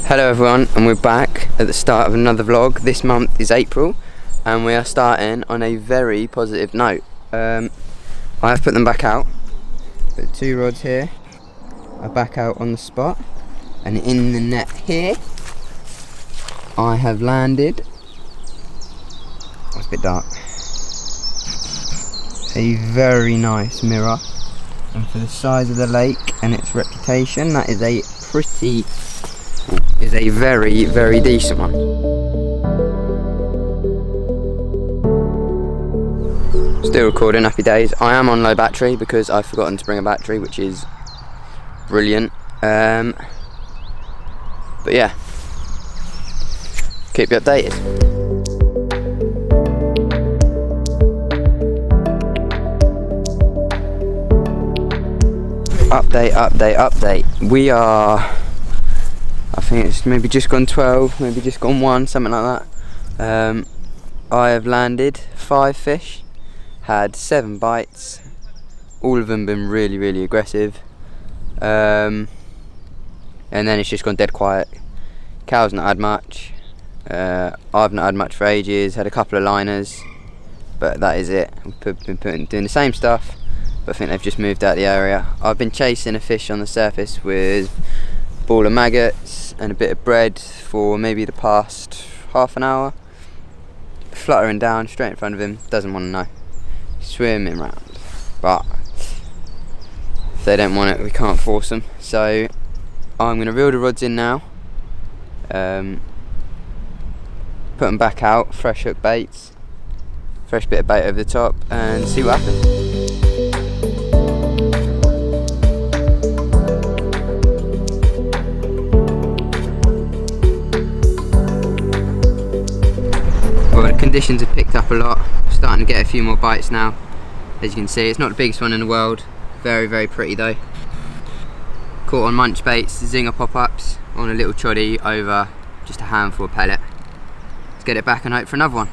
Hello everyone, and we're back at the start of another vlog. This month is April and we are starting on a very positive note. I have put them back out. The two rods here are back out on the spot, and in the net here I have landed, it's a bit dark, a very nice mirror, and for the size of the lake and its reputation, that is a very, very decent one. Still recording, happy days. I am on low battery because I've forgotten to bring a battery, which is brilliant. But yeah, keep you updated. Update. We are, I think it's maybe just gone 12, maybe just gone 1, something like that. I have landed 5 fish, had 7 bites, all of them been really, really aggressive. And then it's just gone dead quiet. Cal's not had much, I've not had much for ages, had a couple of liners, but that is it. I've been doing the same stuff, but I think they've just moved out the area. I've been chasing a fish on the surface with a ball of maggots and a bit of bread for maybe the past half an hour, fluttering down straight in front of him, doesn't want to know, swimming round, but if they don't want it we can't force them. So I'm going to reel the rods in now, put them back out, fresh hook baits, fresh bit of bait over the top, and see what happens. Well, the conditions have picked up a lot, starting to get a few more bites now. As you can see, it's not the biggest one in the world, very, very pretty though. Caught on munch baits, zinger pop-ups, on a little choddy over just a handful of pellet. Let's get it back and hope for another one.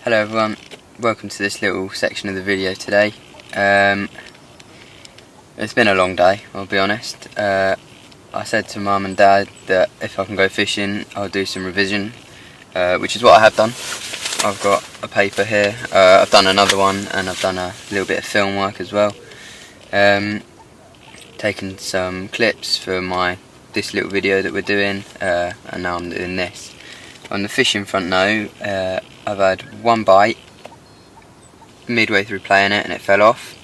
Hello everyone, welcome to this little section of the video today. It's been a long day, I'll be honest. I said to Mum and Dad that if I can go fishing I'll do some revision, which is what I have done. I've got a paper here, I've done another one, and I've done a little bit of film work as well. Taken some clips for this little video that we're doing, and now I'm doing this. On the fishing front now, I've had one bite midway through playing it and it fell off.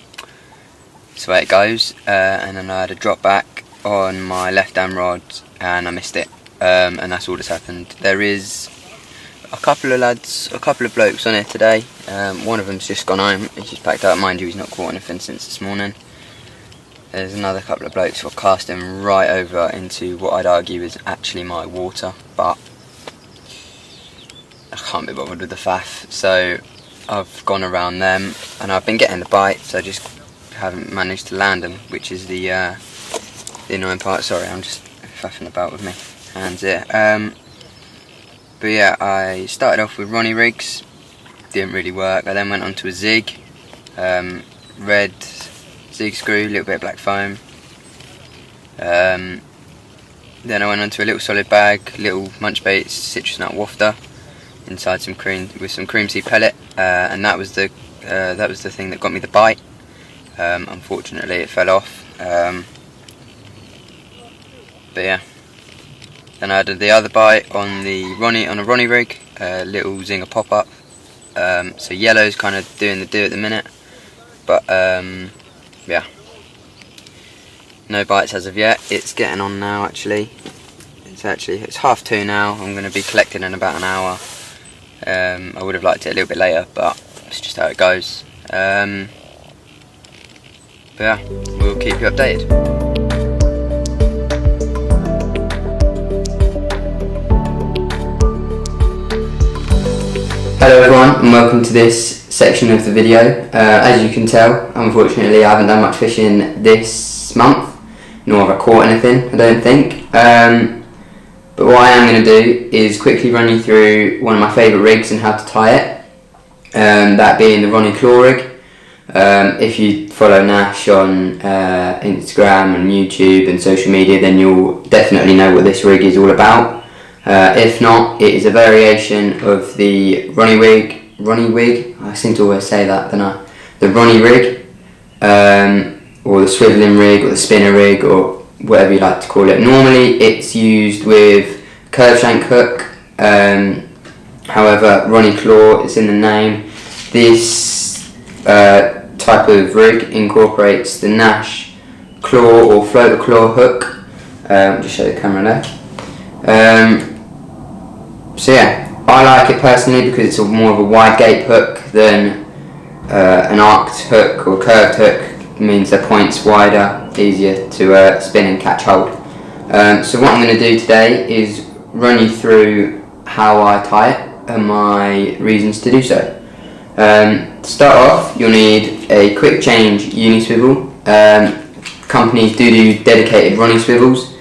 That's the way it goes. And then I had a drop back on my left hand rod and I missed it. And that's all that's happened. There is a couple of lads, a couple of blokes on here today. One of them's just gone home, he's just packed up. Mind you, he's not caught anything since this morning. There's another couple of blokes who are casting right over into what I'd argue is actually my water, but I can't be bothered with the faff, so I've gone around them and I've been getting the bites, I just haven't managed to land them, which is the annoying part. Sorry, I'm just faffing about with my hands here. But yeah, I started off with Ronnie rigs, didn't really work. I then went on to a zig, red zig screw, a little bit of black foam. Then I went on to a little solid bag, little munch baits, citrus nut wafter, inside some cream with some cream seed pellet, and that was the thing that got me the bite. Unfortunately it fell off, but yeah. Then I had the other bite on a Ronnie rig, little zinger pop up. So yellow's kind of doing the do at the minute, but yeah, no bites as of yet. It's getting on now actually. It's 2:30 now. I'm going to be collecting in about an hour. I would have liked it a little bit later, but it's just how it goes. But yeah, we'll keep you updated. Hello everyone, and welcome to this section of the video. As you can tell, unfortunately I haven't done much fishing this month. nor have I caught anything, I don't think. But what I am going to do is quickly run you through one of my favourite rigs and how to tie it, that being the Ronnie Claw rig. If you follow Nash on Instagram and YouTube and social media, then you'll definitely know what this rig is all about. If not, it is a variation of the Ronnie wig, I seem to always say that, don't I? The Ronnie rig, or the swivelling rig, or the spinner rig, or whatever you like to call it. Normally it's used with curve shank hook, however Ronnie Claw is in the name. This type of rig incorporates the Nash claw or floater claw hook. Just show the camera there. So yeah, I like it personally because it's more of a wide gape hook than an arced hook or curved hook. It means the point's wider, easier to spin and catch hold. So what I'm going to do today is run you through how I tie it and my reasons to do so. To start off, you'll need a quick change uni swivel. Companies do dedicated Ronnie swivels,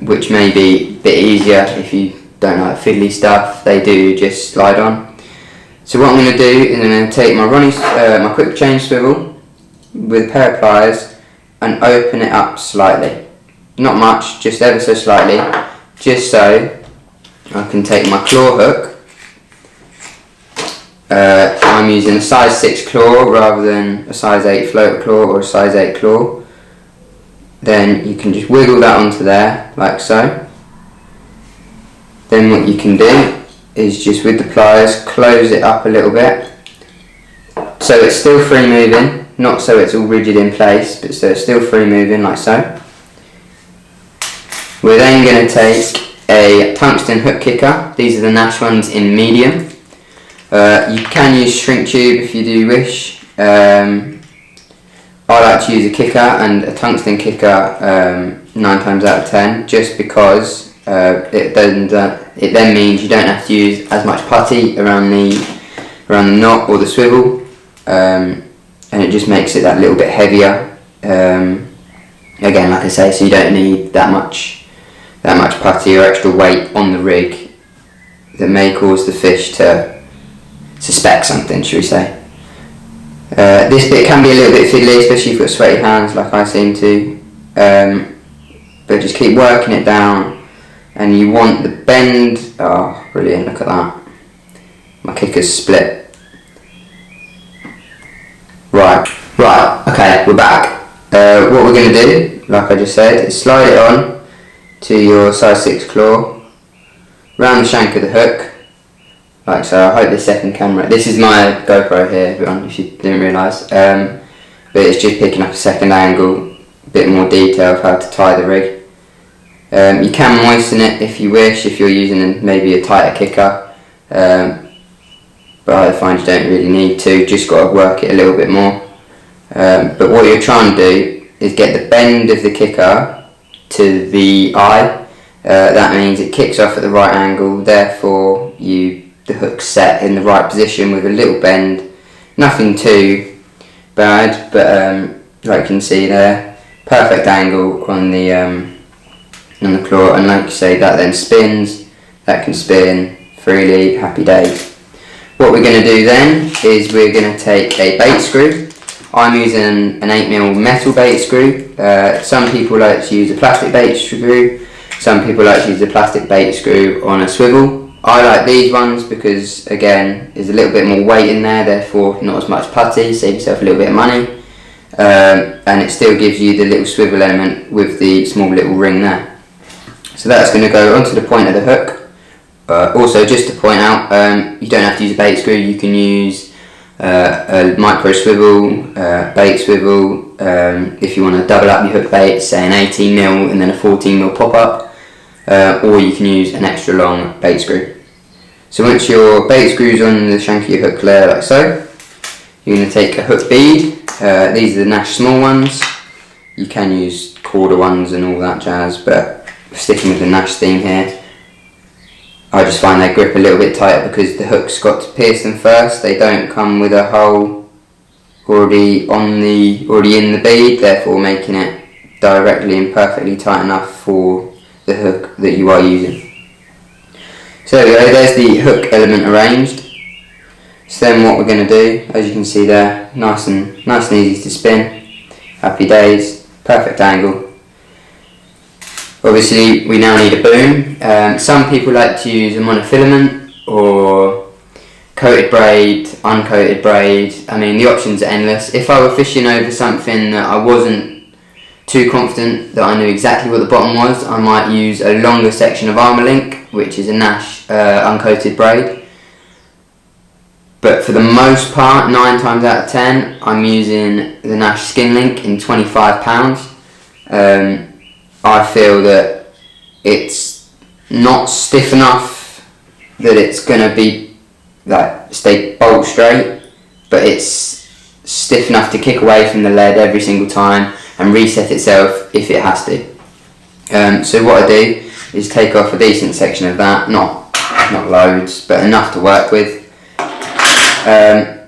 which may be a bit easier if you don't like fiddly stuff. They do just slide on. So what I'm going to do is I'm going to take my my quick change swivel with a pair of pliers and open it up slightly. Not much, just ever so slightly, just so I can take my claw hook. I'm using a size 6 claw rather than a size 8 floater claw or a size 8 claw. Then you can just wiggle that onto there, like so. Then what you can do is just with the pliers close it up a little bit, so it's still free moving, not so it's all rigid in place, but so it's still free moving, like so. We're then going to take a tungsten hook kicker. These are the Nash ones in medium. You can use shrink tube if you do wish. I like to use a kicker and a tungsten kicker 9 times out of 10, just because it then means you don't have to use as much putty around the knot or the swivel, and it just makes it that little bit heavier. Again, like I say, so you don't need that much putty or extra weight on the rig that may cause the fish to suspect something, should we say. This bit can be a little bit fiddly, especially if you've got sweaty hands like I seem to, but just keep working it down, and you want the bend. Oh brilliant, look at that, my kicker's split. Right, okay, we're back. What we're going to do, like I just said, is slide it on to your size 6 claw, round the shank of the hook, like so. I hope the second camera, this is my GoPro here, everyone, if you didn't realise, but it's just picking up a second angle, a bit more detail of how to tie the rig. You can moisten it if you wish, if you're using maybe a tighter kicker, but I find you don't really need to, just got to work it a little bit more. But what you're trying to do is get the bend of the kicker to the eye. That means it kicks off at the right angle, therefore the hook's set in the right position with a little bend. Nothing too bad, but like you can see there, perfect angle on the claw, and like you say, that then spins, that can spin freely, happy days. What we're going to do then is we're going to take a bait screw. I'm using an 8mm metal bait screw. Some people like to use a plastic bait screw, some people like to use a plastic bait screw on a swivel. I like these ones because, again, there's a little bit more weight in there, therefore not as much putty, save yourself a little bit of money, and it still gives you the little swivel element with the small little ring there. So that's going to go onto the point of the hook. Also, just to point out, you don't have to use a bait screw, you can use a micro swivel, bait swivel, if you want to double up your hook bait, say an 18mm and then a 14mm pop up, or you can use an extra long bait screw. So once your bait screw's on the shank of your hook layer like so, you're going to take a hook bead. These are the Nash small ones. You can use quarter ones and all that jazz, but sticking with the Nash theme here, I just find they grip a little bit tighter because the hook's got to pierce them first. They don't come with a hole already in the bead, therefore making it directly and perfectly tight enough for the hook that you are using. So there we go, there's the hook element arranged. So then what we're going to do, as you can see there, nice and easy to spin. Happy days, perfect angle. Obviously we now need a boom. Some people like to use a monofilament or coated braid, uncoated braid. I mean, the options are endless. If I were fishing over something that I wasn't too confident that I knew exactly what the bottom was, I might use a longer section of Armour Link, which is a Nash uncoated braid. But for the most part, 9 times out of 10, I'm using the Nash Skin Link in 25 pounds. I feel that it's not stiff enough that it's going to be like stay bolt straight, but it's stiff enough to kick away from the lead every single time and reset itself if it has to. So what I do is take off a decent section of that, not loads, but enough to work with.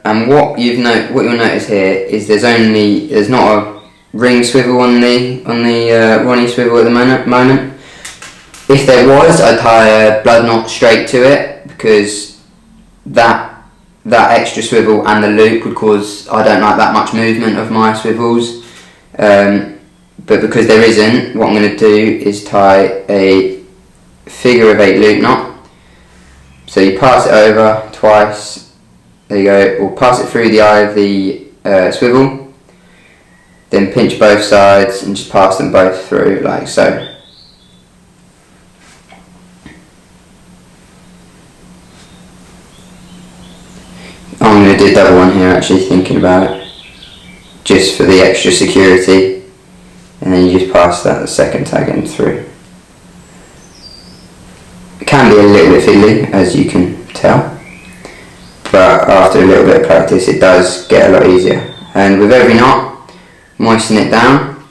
And what you'll notice here is there's not a ring swivel on the Ronnie swivel at the moment. If there was, I'd tie a blood knot straight to it, because that extra swivel and the loop would cause, I don't like that much movement of my swivels. But because there isn't, what I'm going to do is tie a figure of 8 loop knot. So you pass it over twice, there you go, or pass it through the eye of the swivel, then pinch both sides and just pass them both through like so. I'm going to do a double one here, actually, thinking about it, just for the extra security, and then you just pass that the second tag end through. It can be a little bit fiddly, as you can tell, but after a little bit of practice it does get a lot easier. And with every knot, moisten it down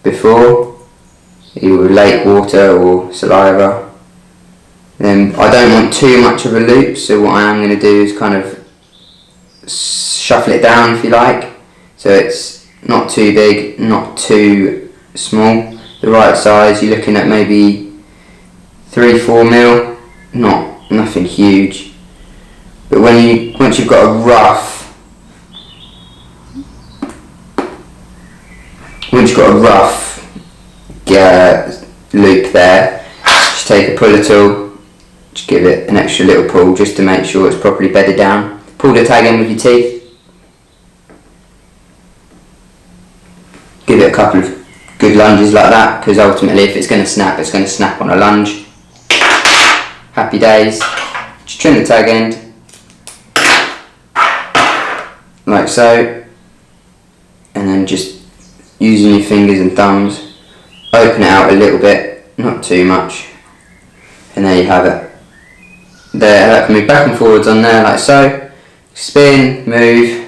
before, either with lake water or saliva. Then I don't want too much of a loop, so what I am going to do is kind of shuffle it down, if you like, so it's not too big, not too small, the right size. You're looking at maybe 3-4 mil, nothing huge. But once you've got a rough loop there, just take a puller tool, just give it an extra little pull just to make sure it's properly bedded down. Pull the tag in with your teeth. Give it a couple of good lunges like that, because ultimately if it's going to snap, it's going to snap on a lunge. Happy days. Just trim the tag end, like so, and then just using your fingers and thumbs, open it out a little bit, not too much, and there you have it. There, that can move back and forwards on there like so. Spin, move,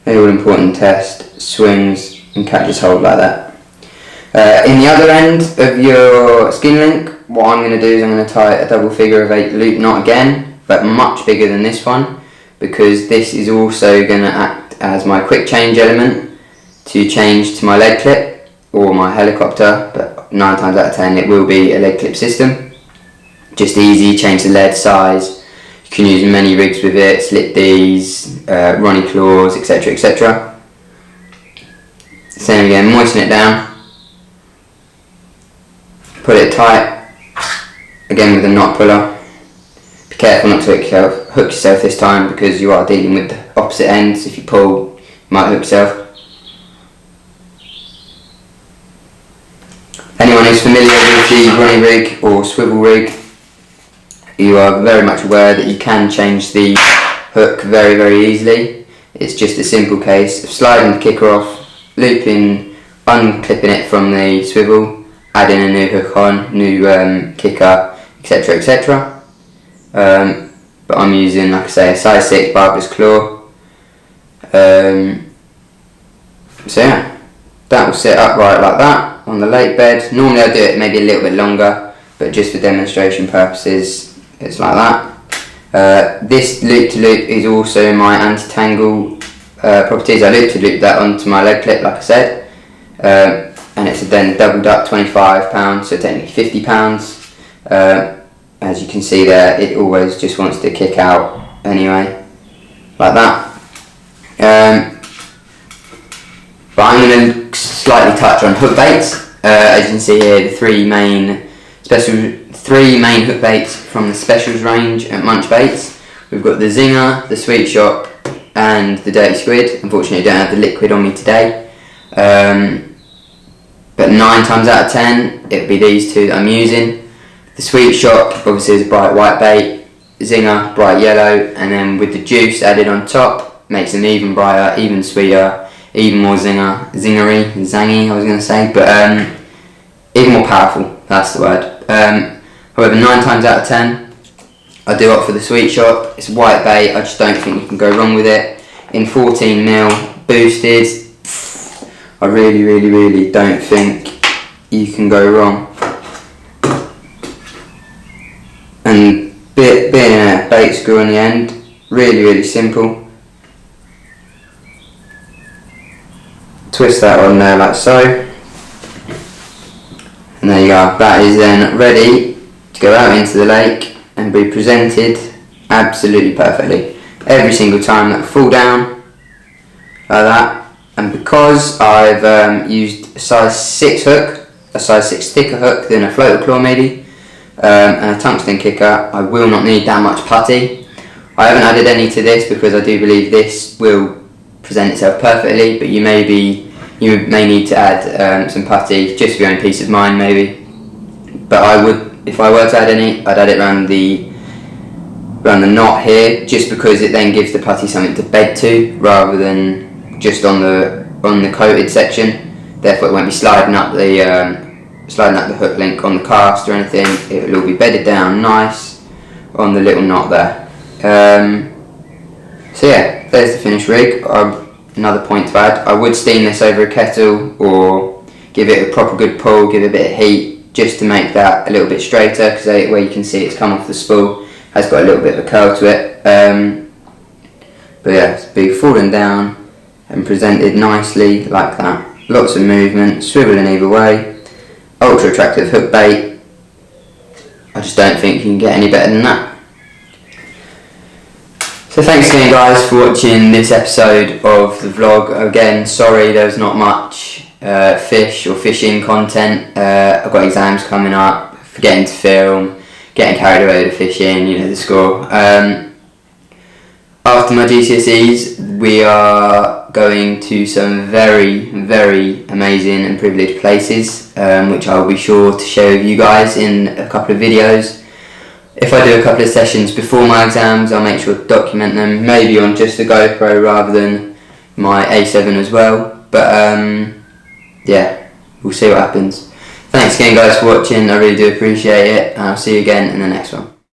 the all important test, swings and catches hold like that. In the other end of your skin link, what I'm going to do is I'm going to tie a double figure of 8 loop knot again, but much bigger than this one, because this is also going to act as my quick change element to change to my lead clip or my helicopter, but 9 times out of 10 it will be a lead clip system. Just easy, change the lead size. You can use many rigs with it, slip D's, Ronnie claws, etc, etc. Same again, moisten it down, put it tight, again with a knot puller. Be careful not to hook yourself this time, because you are dealing with the opposite ends. If you pull, you might hook yourself. Anyone who's familiar with the Ronnie rig or swivel rig, you are very much aware that you can change the hook very, very easily. It's just a simple case of sliding the kicker off, looping, unclipping it from the swivel, adding a new hook on, new kicker, etc, etc. But I'm using, like I say, a size 6 barbless claw. So yeah, that will sit upright like that on the lake bed. Normally I do it maybe a little bit longer, but just for demonstration purposes it's like that. This loop to loop is also my anti-tangle properties. I loop to loop that onto my lead clip, like I said. to then doubled up £25, so technically £50. As you can see there, it always just wants to kick out anyway, like that. But I'm going to slightly touch on hook baits. As you can see here, the three main hook baits from the specials range at Munch Baits. We've got the Zinger, the Sweet Shop, and the Dirty Squid. Unfortunately, I don't have the liquid on me today. But 9 times out of 10, it would be these two that I'm using. The Sweet Shop obviously is a bright white bait, Zinger, bright yellow, and then with the juice added on top, makes them even brighter, even sweeter, even more zangy, I was going to say, but even more powerful, that's the word. However, 9 times out of 10, I do opt for the Sweet Shop. It's a white bait, I just don't think you can go wrong with it. In 14mm, boosted, I really don't think you can go wrong. And being a bait screw on the end, really simple. Twist that on there like so, and there you go. That is then ready to go out into the lake and be presented absolutely perfectly. Every single time that will fall down like that. And because I've used a size 6 hook, a size 6 thicker hook than a floater claw maybe, and a tungsten kicker, I will not need that much putty. I haven't added any to this because I do believe this will present itself perfectly, but you may need to add some putty just for your own peace of mind maybe. But I would, if I were to add any, I'd add it around the knot here, just because it then gives the putty something to bed to rather than just on the coated section. Therefore it won't be sliding up the hook link on the cast or anything. It will all be bedded down nice on the little knot there. So yeah, there's the finished rig. Another point to add, I would steam this over a kettle or give it a proper good pull, give it a bit of heat just to make that a little bit straighter, because where you can see it's come off the spool has got a little bit of a curl to it. But yeah, it's be falling down and presented nicely like that. Lots of movement, swiveling either way, ultra attractive hook bait. I just don't think you can get any better than that. So thanks again guys for watching this episode of the vlog. Again, sorry there was not much fish or fishing content. I've got exams coming up, forgetting to film, getting carried away with fishing, you know the score. After my GCSEs, we are going to some very amazing and privileged places, which I'll be sure to share with you guys in a couple of videos. If I do a couple of sessions before my exams, I'll make sure to document them, maybe on just the GoPro rather than my A7 as well. But yeah, we'll see what happens. Thanks again guys for watching, I really do appreciate it, and I'll see you again in the next one.